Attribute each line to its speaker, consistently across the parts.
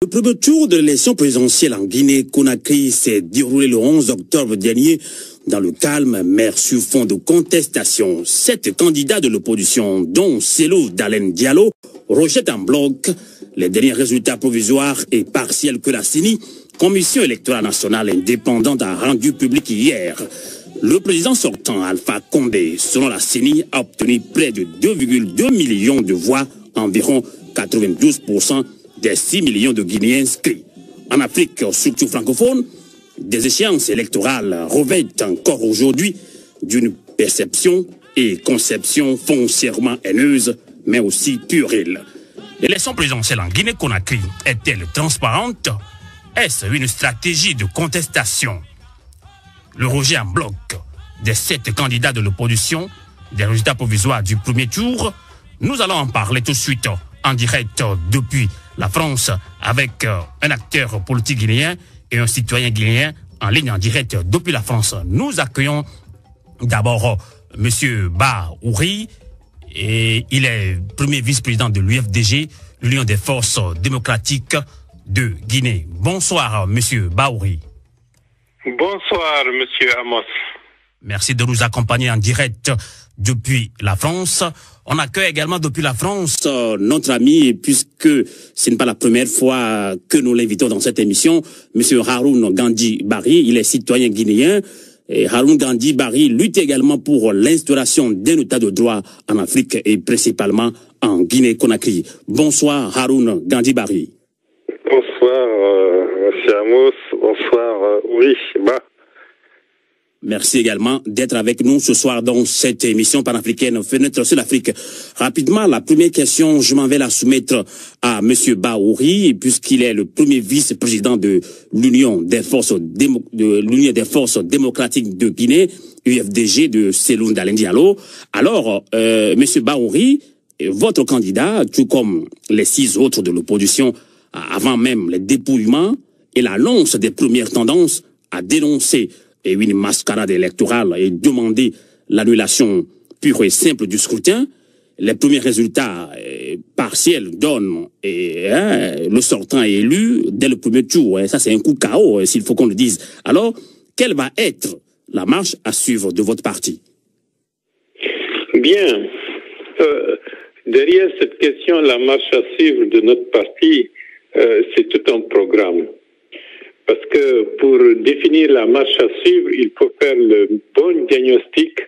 Speaker 1: Le premier tour de l'élection présidentielle en Guinée-Conakry s'est déroulé le 11 octobre dernier dans le calme, mais sur fond de contestation. 7 candidats de l'opposition, dont Cellou Dalein Diallo, rejettent en bloc les derniers résultats provisoires et partiels que la CENI, Commission électorale nationale indépendante, a rendu public hier. Le président sortant, Alpha Condé, selon la CENI, a obtenu près de 2,2 millions de voix, environ 92% des 6 millions de Guinéens inscrits. En Afrique, surtout francophone, des échéances électorales revêtent encore aujourd'hui d'une perception et conception foncièrement haineuse, mais aussi puérile. L'élection présidentielle en Guinée-Conakry est-elle transparente? Est-ce une stratégie de contestation? Le rejet en bloc des 7 candidats de l'opposition, des résultats provisoires du premier tour, nous allons en parler tout de suite en direct depuis la France avec un acteur politique guinéen et un citoyen guinéen en ligne en direct depuis la France. Nous accueillons d'abord M. Ba Ouri, et il est premier vice-président de l'UFDG, l'Union des forces démocratiques de Guinée. Bonsoir, M. Ba Ouri.
Speaker 2: Bonsoir, M. Amos.
Speaker 1: Merci de nous accompagner en direct depuis la France. On accueille également depuis la France notre ami, puisque ce n'est pas la première fois que nous l'invitons dans cette émission, M. Haroun Gandhi Barry. Il est citoyen guinéen. Et Haroun Gandhi Barry lutte également pour l'instauration d'un état de droit en Afrique et principalement en Guinée-Conakry. Bonsoir, Haroun Gandhi Barry.
Speaker 2: Bonsoir, M. Amos. Bonsoir, Bah.
Speaker 1: Merci également d'être avec nous ce soir dans cette émission panafricaine Fenêtre sur l'Afrique. Rapidement, la première question, je m'en vais la soumettre à M. Ba Ouri, puisqu'il est le premier vice-président de l'Union des forces démocratiques de Guinée, UFDG, de Cellou Dalein Diallo. Alors, M. Ba Ouri, votre candidat, tout comme les 6 autres de l'opposition, avant même les dépouillements et l'annonce des premières tendances, a dénoncé et une mascarade électorale et demander l'annulation pure et simple du scrutin. Les premiers résultats partiels donnent le sortant est élu dès le premier tour. Ça, c'est un coup KO, s'il faut qu'on le dise. Alors, quelle va être la marche à suivre de votre parti?
Speaker 2: Bien. Derrière cette question, la marche à suivre de notre parti, c'est tout un programme. Parce que pour définir la marche à suivre, il faut faire le bon diagnostic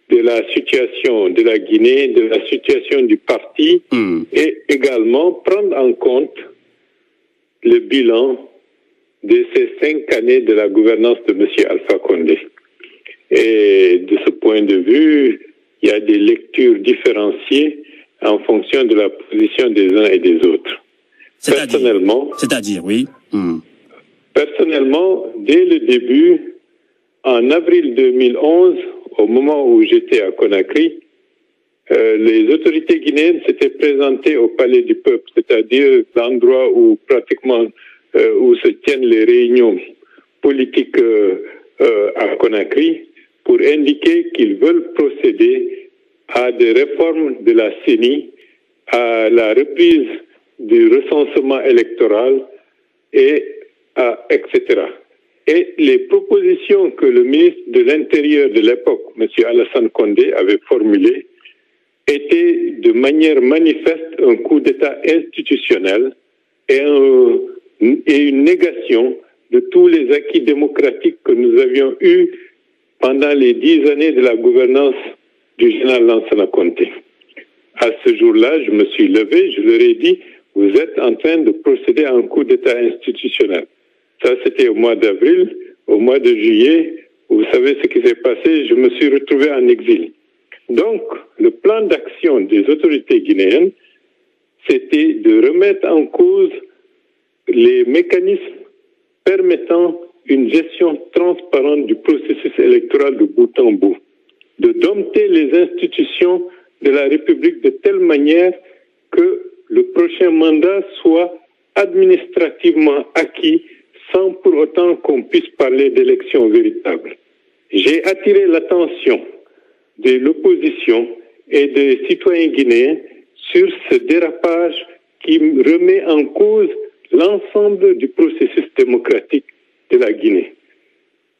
Speaker 2: de la situation de la Guinée, de la situation du parti, et également prendre en compte le bilan de ces 5 années de la gouvernance de M. Alpha Condé. Et de ce point de vue, il y a des lectures différenciées en fonction de la position des uns et des autres.
Speaker 1: C'est-à-dire, oui.
Speaker 2: Personnellement, dès le début, en avril 2011, au moment où j'étais à Conakry, les autorités guinéennes s'étaient présentées au Palais du Peuple, c'est-à-dire l'endroit où pratiquement où se tiennent les réunions politiques à Conakry, pour indiquer qu'ils veulent procéder à des réformes de la CENI, à la reprise du recensement électoral etc. Et les propositions que le ministre de l'Intérieur de l'époque, M. Alassane Condé, avait formulées étaient de manière manifeste un coup d'État institutionnel et une négation de tous les acquis démocratiques que nous avions eus pendant les 10 années de la gouvernance du général Lansana Conté. À ce jour-là, je me suis levé, je leur ai dit, vous êtes en train de procéder à un coup d'État institutionnel. Ça, c'était au mois d'avril. Au mois de juillet, vous savez ce qui s'est passé, je me suis retrouvé en exil. Donc, le plan d'action des autorités guinéennes, c'était de remettre en cause les mécanismes permettant une gestion transparente du processus électoral de bout en bout, de dompter les institutions de la République de telle manière que le prochain mandat soit administrativement acquis sans pour autant qu'on puisse parler d'élections véritables. J'ai attiré l'attention de l'opposition et des citoyens guinéens sur ce dérapage qui remet en cause l'ensemble du processus démocratique de la Guinée.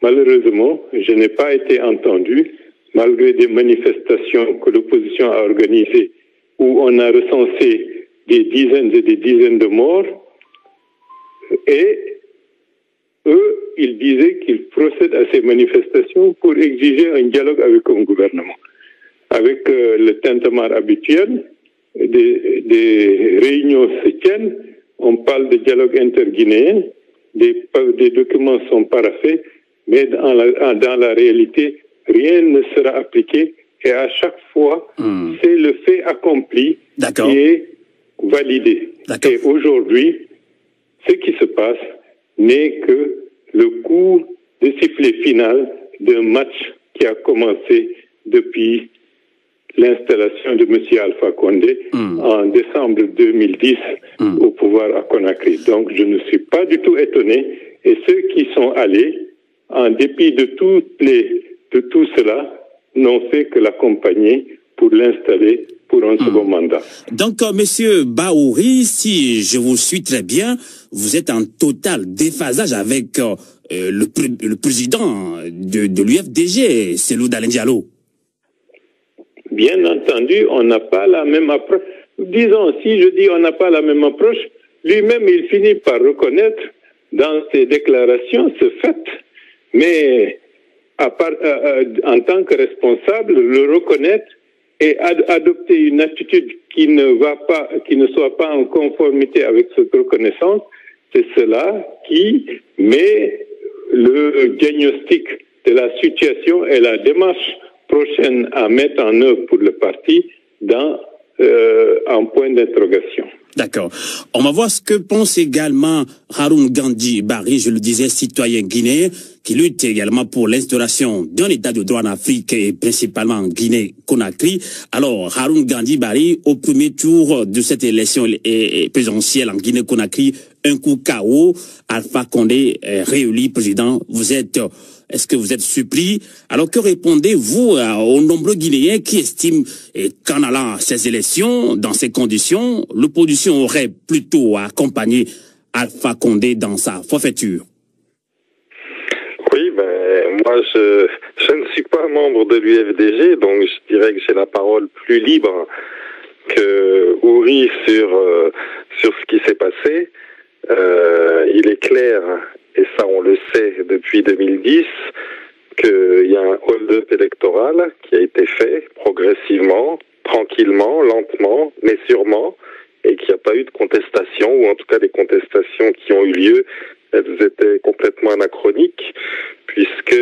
Speaker 2: Malheureusement, je n'ai pas été entendu, malgré des manifestations que l'opposition a organisées, où on a recensé des dizaines et des dizaines de morts, et eux, ils disaient qu'ils procèdent à ces manifestations pour exiger un dialogue avec un gouvernement. Avec le tintamarre habituel, des réunions se tiennent, on parle de dialogue interguinéen, des documents sont paraphés, mais dans la réalité, rien ne sera appliqué et à chaque fois, c'est le fait accompli qui est validé. Et aujourd'hui, ce qui se passe n'est que le coup de sifflet final d'un match qui a commencé depuis l'installation de M. Alpha Condé en décembre 2010 au pouvoir à Conakry. Donc je ne suis pas du tout étonné et ceux qui sont allés, en dépit de tout cela, n'ont fait que l'accompagner pour l'installer pour un second mandat.
Speaker 1: Donc, Monsieur Bahouri, si je vous suis très bien, vous êtes en total déphasage avec le président de l'UFDG, Cellou Dalein Diallo.
Speaker 2: Bien entendu, on n'a pas la même approche. Disons, si je dis on n'a pas la même approche, lui-même, il finit par reconnaître dans ses déclarations ce fait. Mais en tant que responsable, le reconnaître et adopter une attitude qui ne soit pas en conformité avec cette reconnaissance, c'est cela qui met le diagnostic de la situation et la démarche prochaine à mettre en œuvre pour le parti dans un point d'interrogation.
Speaker 1: D'accord. On va voir ce que pense également Haroun Gandhi Barry, je le disais, citoyen guinéen, qui lutte également pour l'instauration d'un état de droit en Afrique et principalement en Guinée-Conakry. Alors, Haroun Gandhi Barry, au premier tour de cette élection présidentielle en Guinée-Conakry, un coup KO, Alpha Condé réélu président. Est-ce que vous êtes surpris? Alors que répondez-vous aux nombreux Guinéens qui estiment qu'en allant à ces élections, dans ces conditions, l'opposition aurait plutôt accompagné Alpha Condé dans sa forfaiture?
Speaker 3: Oui, moi je ne suis pas membre de l'UFDG, donc je dirais que j'ai la parole plus libre que Ouri sur ce qui s'est passé. Il est clair, et ça on le sait depuis 2010, qu'il y a un hold-up électoral qui a été fait progressivement, tranquillement, lentement, mais sûrement, et qu'il n'y a pas eu de contestation, ou en tout cas des contestations qui ont eu lieu, elles étaient complètement anachroniques, puisque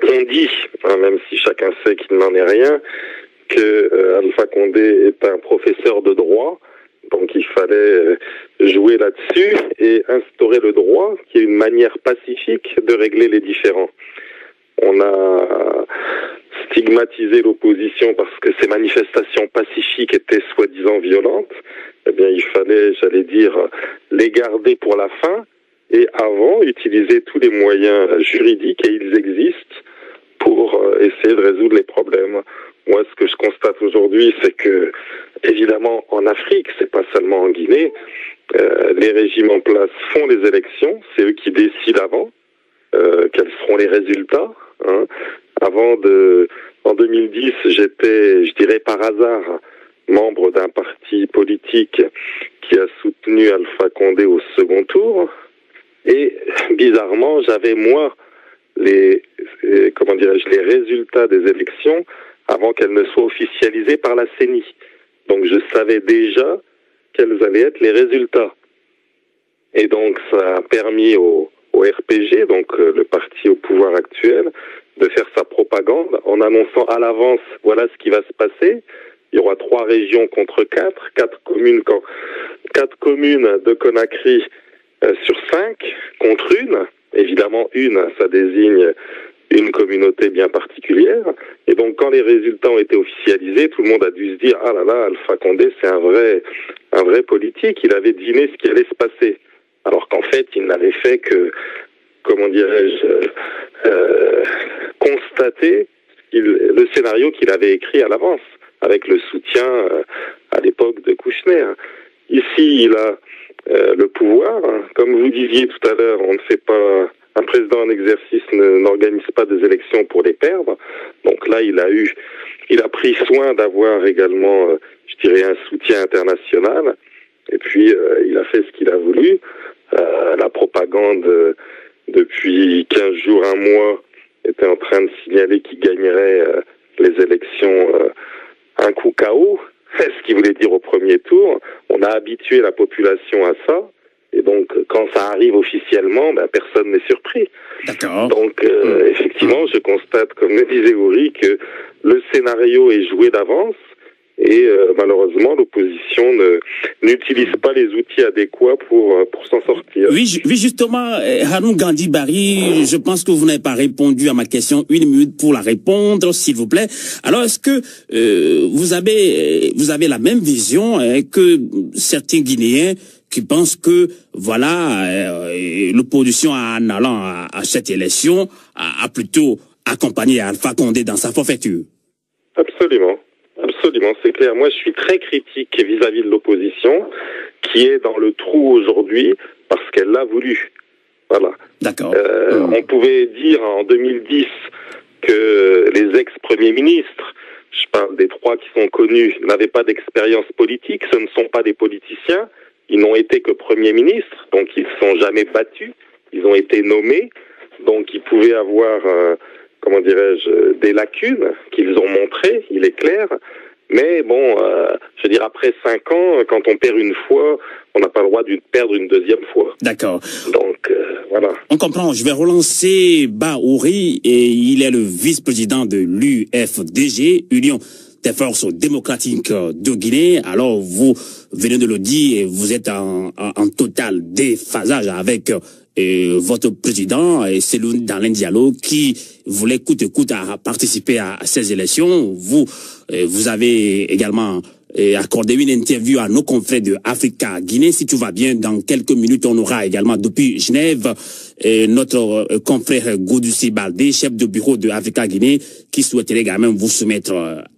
Speaker 3: on dit, même si chacun sait qu'il n'en est rien, que Alpha Condé est un professeur de droit. Donc il fallait jouer là-dessus et instaurer le droit, qui est une manière pacifique de régler les différends. On a stigmatisé l'opposition parce que ces manifestations pacifiques étaient soi-disant violentes. Eh bien, il fallait, j'allais dire, les garder pour la fin et avant utiliser tous les moyens juridiques, et ils existent, pour essayer de résoudre les problèmes. Moi, ce que je constate aujourd'hui, c'est que, évidemment, en Afrique, c'est pas seulement en Guinée, les régimes en place font les élections, c'est eux qui décident avant quels seront les résultats. Hein. En 2010, j'étais, je dirais par hasard, membre d'un parti politique qui a soutenu Alpha Condé au second tour, et bizarrement, j'avais moi les résultats des élections avant qu'elles ne soient officialisées par la CENI. Donc je savais déjà quels allaient être les résultats. Et donc ça a permis au RPG, donc le parti au pouvoir actuel, de faire sa propagande en annonçant à l'avance, voilà ce qui va se passer. Il y aura 3 régions contre 4 communes de Conakry sur 5 contre une. Évidemment, ça désigne une communauté bien particulière. Et donc, quand les résultats ont été officialisés, tout le monde a dû se dire « Ah là là, Alpha Condé, c'est un vrai politique. Il avait deviné ce qui allait se passer. » Alors qu'en fait, il n'avait fait que, constater le scénario qu'il avait écrit à l'avance, avec le soutien à l'époque de Kouchner. Ici, il a le pouvoir. Comme vous disiez tout à l'heure, on ne fait pas, un président en exercice n'organise pas des élections pour les perdre. Donc là, il a pris soin d'avoir également, je dirais, un soutien international. Et puis, il a fait ce qu'il a voulu. La propagande, depuis 15 jours, un mois, était en train de signaler qu'il gagnerait les élections un coup KO, ce qui voulait dire au premier tour. On a habitué la population à ça. Et donc, quand ça arrive officiellement, personne n'est surpris.
Speaker 1: D'accord.
Speaker 3: Donc, effectivement, je constate, comme le disait Uri, que le scénario est joué d'avance. Et malheureusement, l'opposition n'utilise pas les outils adéquats pour s'en sortir.
Speaker 1: Oui, justement, Haroun Gandhi Barry, je pense que vous n'avez pas répondu à ma question. 1 minute pour la répondre, s'il vous plaît. Alors, est-ce que vous avez la même vision que certains Guinéens qui pensent que, voilà, l'opposition en allant à cette élection a plutôt accompagné Alpha Condé dans sa forfaiture?
Speaker 3: Absolument. Absolument, c'est clair. Moi, je suis très critique vis-à-vis de l'opposition, qui est dans le trou aujourd'hui parce qu'elle l'a voulu. Voilà.
Speaker 1: D'accord.
Speaker 3: On pouvait dire en 2010 que les ex-premiers ministres, je parle des 3 qui sont connus, n'avaient pas d'expérience politique. Ce ne sont pas des politiciens. Ils n'ont été que premiers ministres, donc ils ne sont jamais battus. Ils ont été nommés, donc ils pouvaient avoir... comment dirais-je, des lacunes qu'ils ont montrées, il est clair. Mais bon, je veux dire, après 5 ans, quand on perd une fois, on n'a pas le droit de perdre une deuxième fois.
Speaker 1: D'accord.
Speaker 3: Donc, voilà.
Speaker 1: On comprend. Je vais relancer Baouri, et il est le vice-président de l'UFDG, Union des forces démocratiques de Guinée. Alors, vous venez de le dire, vous êtes en total déphasage avec votre président, Cellou Dalein Diallo, qui voulait coûte que coûte à participer à ces élections. Vous avez également accordé une interview à nos confrères de Africa Guinée. Si tout va bien, dans quelques minutes, on aura également depuis Genève notre confrère Goudussi Baldé, chef de bureau de Africa Guinée, qui souhaiterait également vous soumettre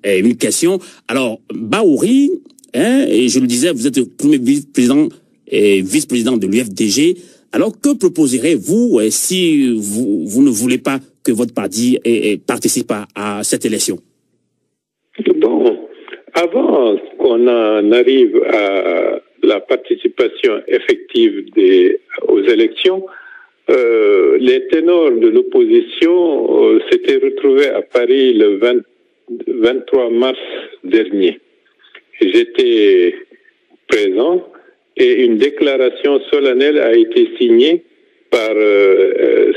Speaker 1: une question. Alors, Baouri, et je le disais, vous êtes le premier vice-président de l'UFDG. Alors, que proposerez-vous si vous ne voulez pas que votre parti participe à cette élection?
Speaker 2: Bon, avant qu'on en arrive à la participation effective aux élections, les ténors de l'opposition s'étaient retrouvés à Paris le 23 mars dernier. J'étais présent. Et une déclaration solennelle a été signée par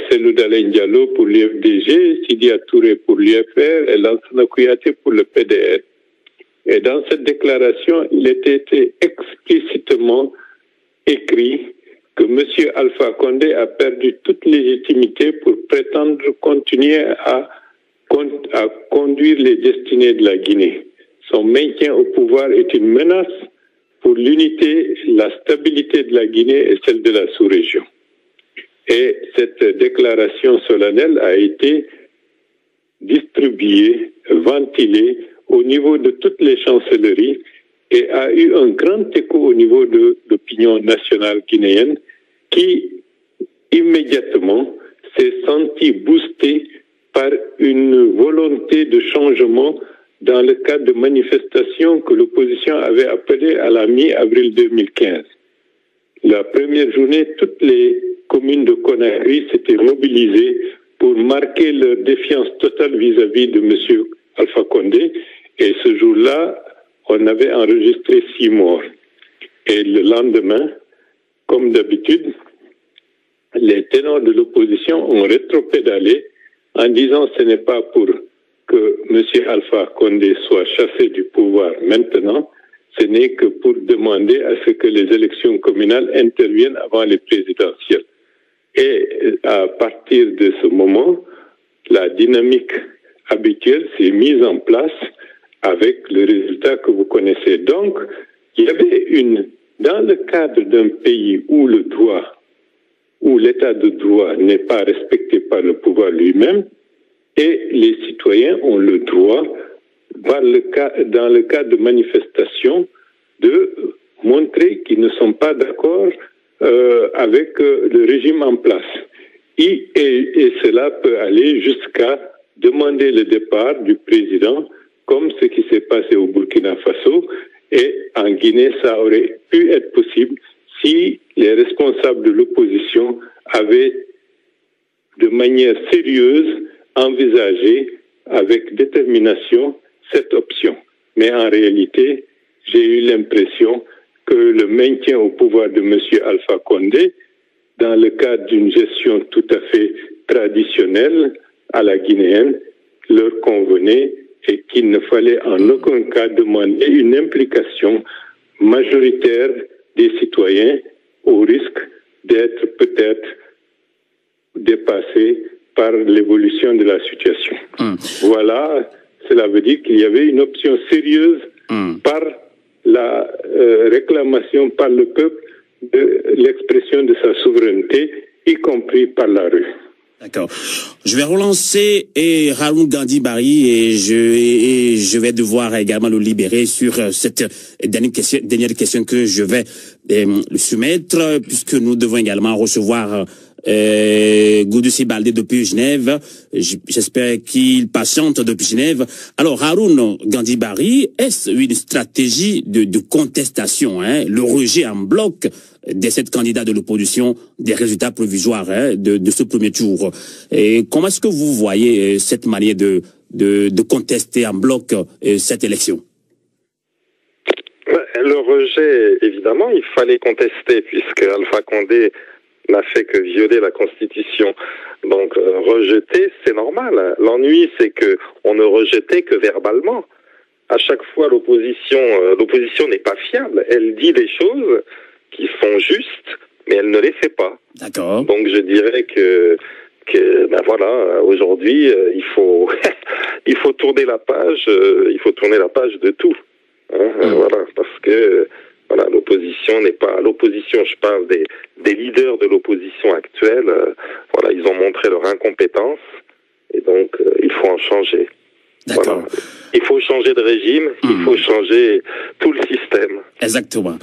Speaker 2: Cellou Dalein Diallo pour l'UFDG, Sidia Touré pour l'UFR et Lansana Kouyaté pour le PDR. Et dans cette déclaration, il était explicitement écrit que M. Alpha Condé a perdu toute légitimité pour prétendre continuer à conduire les destinées de la Guinée. Son maintien au pouvoir est une menace pour l'unité, la stabilité de la Guinée et celle de la sous-région. Et cette déclaration solennelle a été distribuée, ventilée au niveau de toutes les chancelleries et a eu un grand écho au niveau de l'opinion nationale guinéenne qui, immédiatement, s'est sentie boostée par une volonté de changement dans le cadre de manifestations que l'opposition avait appelées à la mi-avril 2015. La première journée, toutes les communes de Conakry s'étaient mobilisées pour marquer leur défiance totale vis-à-vis de M. Alpha Condé. Et ce jour-là, on avait enregistré 6 morts. Et le lendemain, comme d'habitude, les ténors de l'opposition ont rétropédalé en disant que ce n'est pas pour que M. Alpha Condé soit chassé du pouvoir maintenant, ce n'est que pour demander à ce que les élections communales interviennent avant les présidentielles. Et à partir de ce moment, la dynamique habituelle s'est mise en place avec le résultat que vous connaissez. Donc, il y avait dans le cadre d'un pays où où l'état de droit n'est pas respecté par le pouvoir lui-même, et les citoyens ont le droit, dans le cadre de manifestations, de montrer qu'ils ne sont pas d'accord avec le régime en place. Et cela peut aller jusqu'à demander le départ du président, comme ce qui s'est passé au Burkina Faso. Et en Guinée, ça aurait pu être possible si les responsables de l'opposition avaient de manière sérieuse envisagé avec détermination cette option. Mais en réalité, j'ai eu l'impression que le maintien au pouvoir de M. Alpha Condé, dans le cadre d'une gestion tout à fait traditionnelle à la guinéenne, leur convenait et qu'il ne fallait en aucun cas demander une implication majoritaire des citoyens au risque d'être peut-être dépassés par l'évolution de la situation. Voilà, cela veut dire qu'il y avait une option sérieuse par la réclamation par le peuple de l'expression de sa souveraineté, y compris par la rue.
Speaker 1: D'accord. Je vais relancer Haroun Gandhi Barry et je vais devoir également le libérer sur cette dernière question que je vais le soumettre, puisque nous devons également recevoir Goudoussi Baldé depuis Genève. J'espère qu'il patiente depuis Genève. Alors, Haroun Gandhi Barry, est-ce une stratégie de contestation, le rejet en bloc des 7 candidats de l'opposition des résultats provisoires de ce premier tour? Et comment est-ce que vous voyez cette manière de contester en bloc cette élection?
Speaker 3: Le rejet, évidemment, il fallait contester puisque Alpha Condé n'a fait que violer la Constitution. Donc rejeter, c'est normal. L'ennui, c'est que on ne rejetait que verbalement. À chaque fois, l'opposition n'est pas fiable. Elle dit des choses qui sont justes, mais elle ne les fait pas.
Speaker 1: D'accord.
Speaker 3: Donc je dirais que ben voilà, aujourd'hui, il faut tourner la page. Il faut tourner la page de tout. Voilà, parce que voilà, l'opposition n'est pas l'opposition. Je parle des leaders de l'opposition actuelle. Voilà, ils ont montré leur incompétence et donc il faut en changer.
Speaker 1: D'accord.
Speaker 3: Voilà. Il faut changer de régime. Il faut changer tout le système.
Speaker 1: Exactement.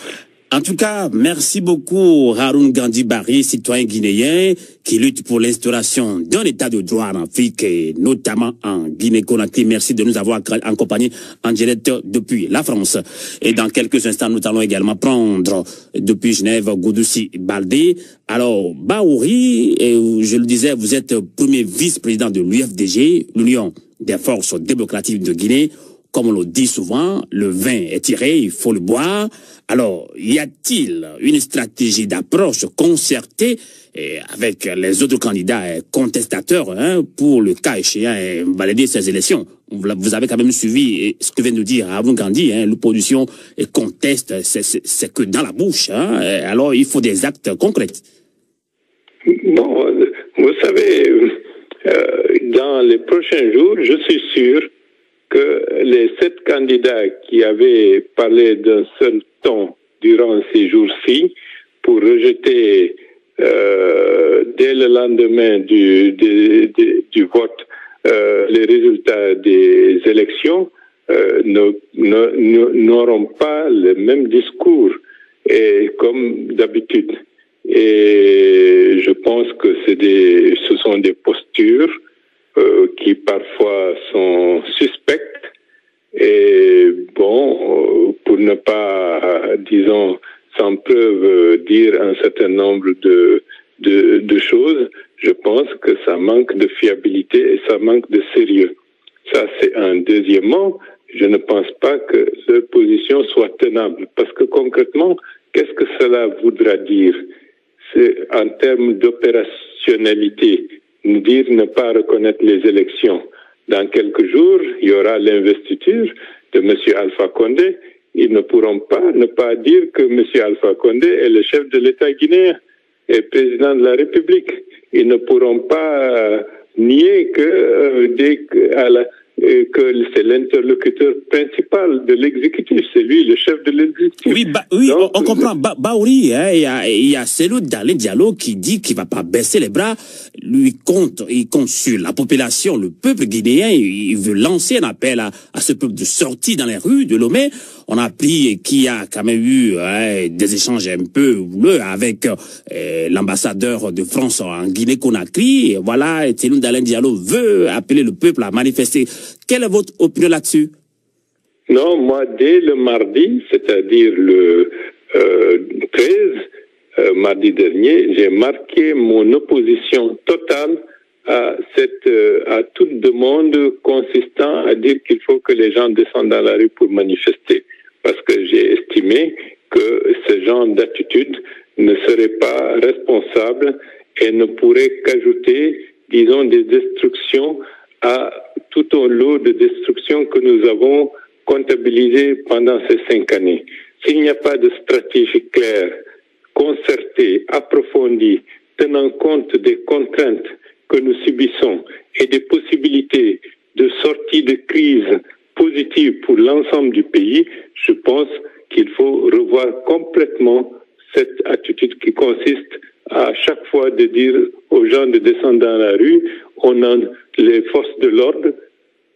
Speaker 1: En tout cas, merci beaucoup Haroun Gandhi Barry, citoyen guinéen qui lutte pour l'instauration d'un état de droit en Afrique et notamment en Guinée-Conakry. Merci de nous avoir accompagnés en direct depuis la France. Et dans quelques instants, nous allons également prendre depuis Genève Goudoussi Baldé. Alors, Baouri, je le disais, vous êtes premier vice-président de l'UFDG, l'Union des forces démocratiques de Guinée. Comme on le dit souvent, le vin est tiré, il faut le boire. Alors, y a-t-il une stratégie d'approche concertée avec les autres candidats contestateurs pour le cas échéant valider ces élections? Vous avez quand même suivi ce que vient de dire Haroun Gandhi, l'opposition conteste, c'est que dans la bouche. Alors, il faut des actes concrets.
Speaker 2: Bon, vous savez, dans les prochains jours, je suis sûr que les 7 candidats qui avaient parlé d'un seul ton durant ces jours-ci pour rejeter dès le lendemain du vote les résultats des élections n'auront pas le même discours comme d'habitude. Et je pense que ce sont des postures qui parfois sont suspectes et bon, pour ne pas, disons, sans preuve dire un certain nombre de choses, je pense que ça manque de fiabilité et ça manque de sérieux. Ça, c'est un. Deuxièmement, je ne pense pas que leur position soit tenable parce que concrètement, qu'est-ce que cela voudra dire? C'est en termes d'opérationnalité. Nous dire ne pas reconnaître les élections. Dans quelques jours, il y aura l'investiture de M. Alpha Condé. Ils ne pourront pas ne pas dire que M. Alpha Condé est le chef de l'État guinéen et président de la République. Ils ne pourront pas nier que que c'est l'interlocuteur principal de l'exécutif, c'est lui le chef de l'exécutif.
Speaker 1: Oui, donc, on comprend. Baouri, hein, il y a Cellou Dalein Diallo qui dit qu'il ne va pas baisser les bras. Il compte sur la population, le peuple guinéen. Il veut lancer un appel à ce peuple de sortir dans les rues de Lomé. On a appris qu'il y a quand même eu des échanges un peu houleux avec l'ambassadeur de France en Guinée-Conakry. Voilà, Cellou Dalein Diallo veut appeler le peuple à manifester. Quelle est votre opinion là-dessus?
Speaker 2: Non, moi, dès le mardi, c'est-à-dire le 13, mardi dernier, j'ai marqué mon opposition totale à toute demande consistant à dire qu'il faut que les gens descendent dans la rue pour manifester. Parce que j'ai estimé que ce genre d'attitude ne serait pas responsable et ne pourrait qu'ajouter, disons, des destructions à tout un lot de destructions que nous avons comptabilisées pendant ces 5 années. S'il n'y a pas de stratégie claire, concertée, approfondie, tenant compte des contraintes que nous subissons et des possibilités de sortie de crise positive pour l'ensemble du pays, je pense qu'il faut revoir complètement cette attitude qui consiste à chaque fois de dire aux gens de descendre dans la rue. On a les forces de l'ordre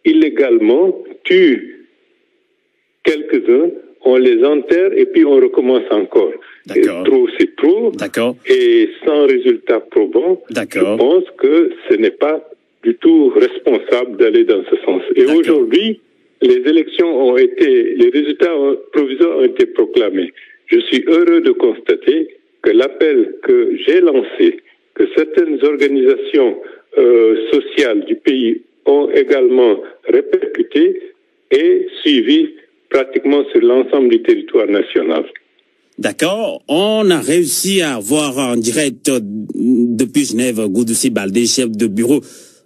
Speaker 2: illégalement tuent quelques-uns, on les enterre et puis on recommence encore. Trop, c'est trop. Et sans résultat probant, je pense que ce n'est pas du tout responsable d'aller dans ce sens. Et aujourd'hui, les résultats provisoires ont été proclamés. Je suis heureux de constater que l'appel que j'ai lancé, que certaines organisations sociales du pays ont également répercuté et suivi pratiquement sur l'ensemble du territoire national.
Speaker 1: D'accord. On a réussi à voir en direct depuis Genève Goudoussi Baldé, chef de bureau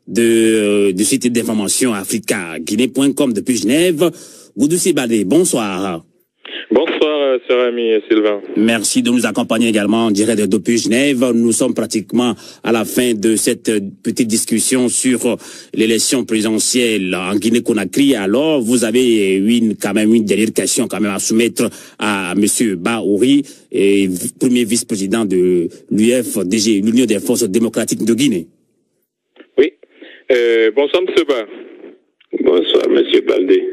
Speaker 1: du site d'information africa-guinée.com depuis Genève. Goudoussi Baldé, bonsoir.
Speaker 3: Bonsoir, cher ami Sylvain.
Speaker 1: Merci de nous accompagner également en direct depuis Genève. Nous sommes pratiquement à la fin de cette petite discussion sur l'élection présidentielle en Guinée-Conakry. Alors, vous avez quand même une dernière question quand même à soumettre à M. Baouri, premier vice-président de l'UFDG, l'Union des forces démocratiques de Guinée.
Speaker 3: Oui. Bonsoir, M. Ba.
Speaker 2: Bonsoir, M. Baldé.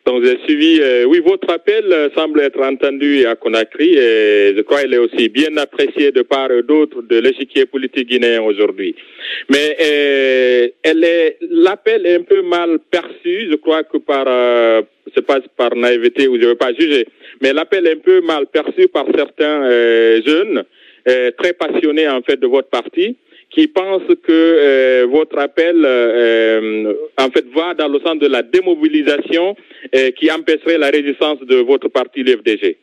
Speaker 3: Donc, j'ai suivi, oui, votre appel semble être entendu à Conakry et je crois qu'il est aussi bien apprécié de part et d'autre de l'échiquier politique guinéen aujourd'hui. Mais l'appel est un peu mal perçu, je crois que c'est pas par naïveté ou je ne veux pas juger, mais l'appel est un peu mal perçu par certains jeunes très passionnés en fait de votre parti, qui pensent que votre appel en fait va dans le sens de la démobilisation qui empêcherait la résistance de votre parti, l'UFDG.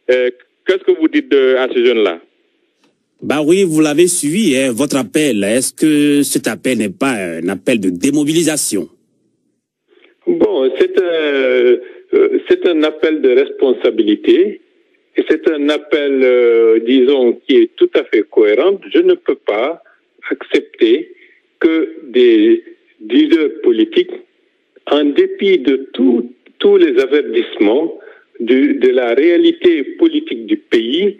Speaker 3: Qu'est-ce que vous dites à ces jeunes-là?
Speaker 1: Bah oui, vous l'avez suivi, hein, votre appel. Est-ce que cet appel n'est pas un appel de démobilisation?
Speaker 2: Bon, c'est un appel de responsabilité et c'est un appel, disons, qui est tout à fait cohérent. Je ne peux pas accepter que des leaders politiques, en dépit de tous les avertissements de la réalité politique du pays,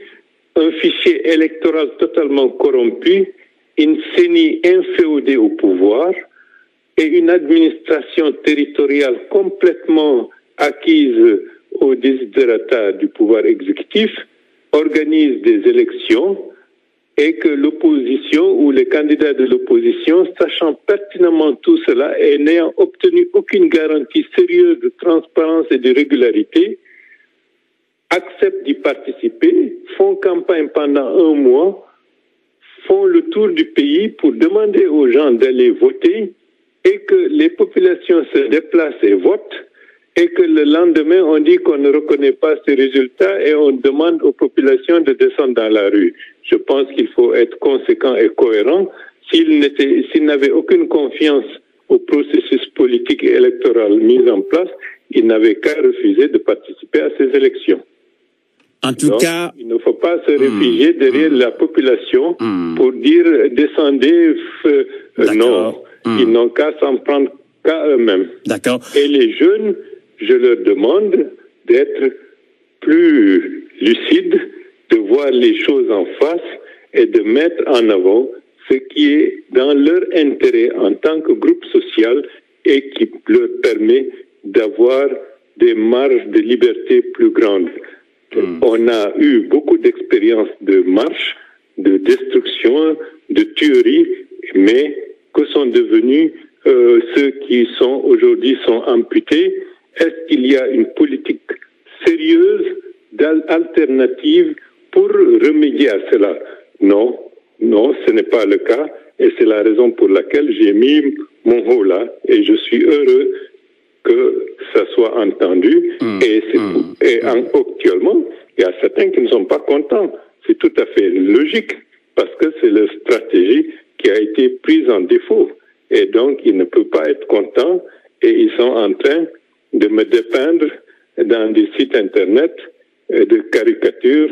Speaker 2: un fichier électoral totalement corrompu, une CENI inféodée au pouvoir et une administration territoriale complètement acquise au desiderata du pouvoir exécutif, organisent des élections et que l'opposition ou les candidats de l'opposition, sachant pertinemment tout cela et n'ayant obtenu aucune garantie sérieuse de transparence et de régularité, acceptent d'y participer, font campagne pendant 1 mois, font le tour du pays pour demander aux gens d'aller voter et que les populations se déplacent et votent et que le lendemain, on dit qu'on ne reconnaît pas ces résultats et on demande aux populations de descendre dans la rue. Je pense qu'il faut être conséquent et cohérent. S'il n'avait aucune confiance au processus politique et électoral mis en place, il n'avait qu'à refuser de participer à ces élections.
Speaker 1: En tout cas,
Speaker 2: il ne faut pas se réfugier derrière la population pour dire descendez. Non, ils n'ont qu'à s'en prendre qu'à eux-mêmes.
Speaker 1: D'accord.
Speaker 2: Et les jeunes, je leur demande d'être plus lucides, de voir les choses en face et de mettre en avant ce qui est dans leur intérêt en tant que groupe social et qui leur permet d'avoir des marges de liberté plus grandes. On a eu beaucoup d'expériences de marche, de destruction, de tuerie, mais que sont devenus ceux qui sont aujourd'hui sont amputés? Est-ce qu'il y a une politique sérieuse d'alternative pour remédier à cela? Non, non, ce n'est pas le cas, et c'est la raison pour laquelle j'ai mis mon haut là, et je suis heureux que ça soit entendu. Actuellement, il y a certains qui ne sont pas contents. C'est tout à fait logique, parce que c'est la stratégie qui a été prise en défaut. Et donc, ils ne peuvent pas être contents, et ils sont en train de me dépeindre dans des sites Internet de caricatures.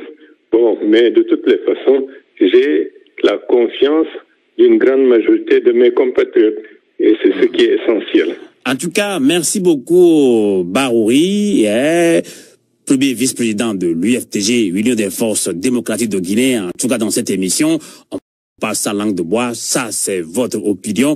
Speaker 2: Bon, mais de toutes les façons, j'ai la confiance d'une grande majorité de mes compatriotes. Et c'est ce qui est essentiel.
Speaker 1: En tout cas, merci beaucoup, Barouri, premier vice-président de l'UFTG, Union des forces démocratiques de Guinée. En tout cas, dans cette émission, on passe sa langue de bois. Ça, c'est votre opinion.